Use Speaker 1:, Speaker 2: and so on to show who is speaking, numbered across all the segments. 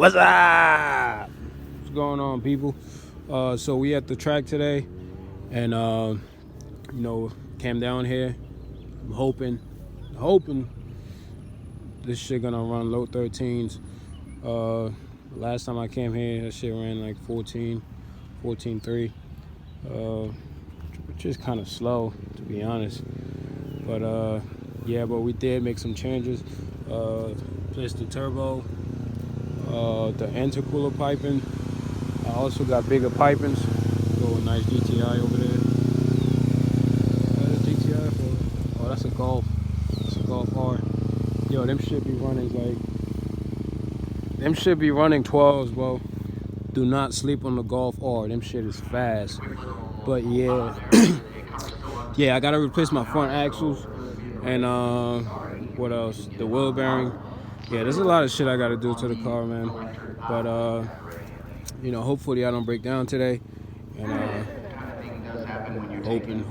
Speaker 1: What's up? What's going on, people? So we at the track today, and came down here. I'm hoping this shit gonna run low 13s. Last time I came here, that shit ran like 14.3, which is kind of slow, to be honest. But but we did make some changes. Placed the turbo, the intercooler piping. I also got bigger pipings. Go a nice GTI over there. That's a GTI for? Oh, that's a Golf. That's a Golf R. Yo, them should be running 12s, bro. Do not sleep on the Golf R. Them shit is fast. But yeah, I gotta replace my front axles and what else? The wheel bearing. Yeah, there's a lot of shit I gotta do to the car, man. But hopefully I don't break down today. And hoping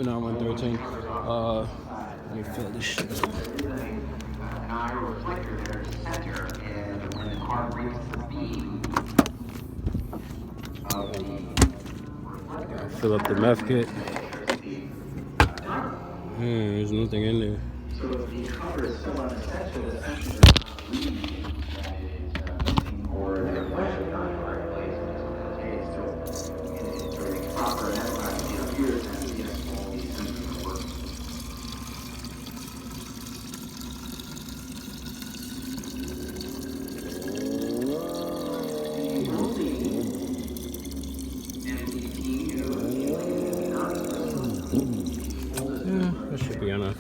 Speaker 1: I run 13. Let me fill this shit up. Gotta fill up the meth kit. There's nothing in there. So the cover is still unessential, essentially or the question on the right place is so it's very proper and everybody appears and all these things work. Yeah, that should be enough.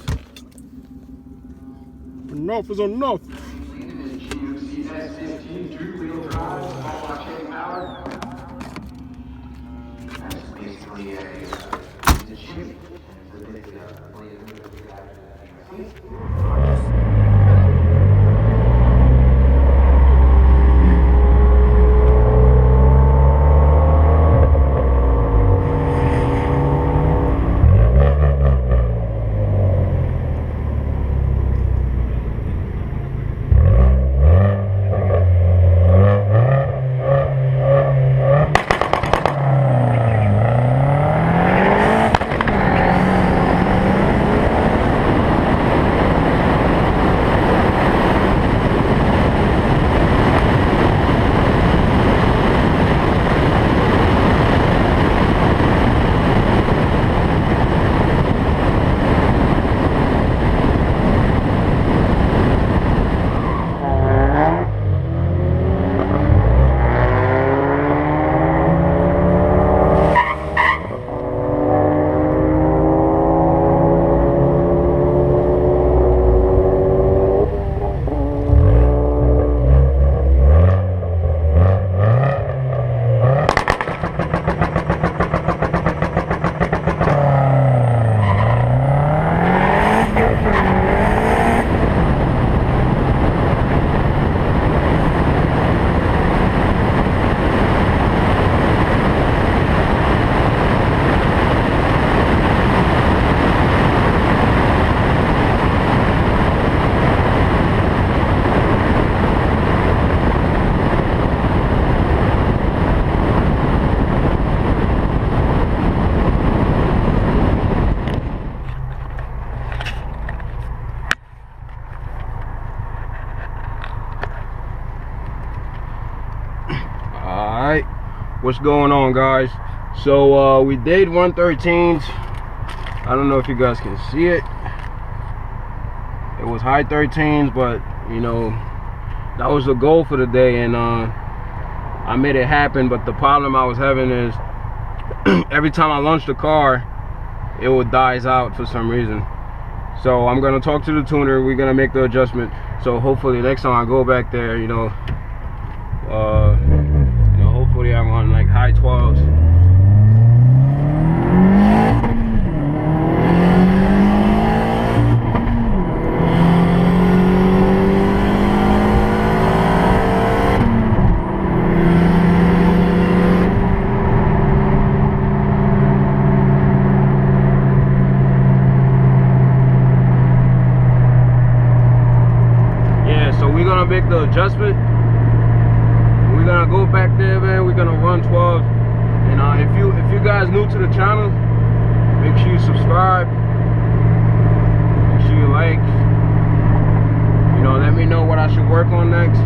Speaker 1: Enough is enough. Alright, what's going on, guys? So we did 113s. I don't know if you guys can see it. It was high 13s, but that was the goal for the day, and I made it happen. But the problem I was having is every time I launched the car, it would dies out for some reason. So I'm gonna talk to the tuner. We're gonna make the adjustment. So hopefully next time I go back there, hopefully I'm on like high 12s. Yeah, so we're gonna make the adjustment. go back there, man. We're gonna run 12. And if you guys new to the channel, make sure you subscribe. Make sure you like. You know, let me know what I should work on next.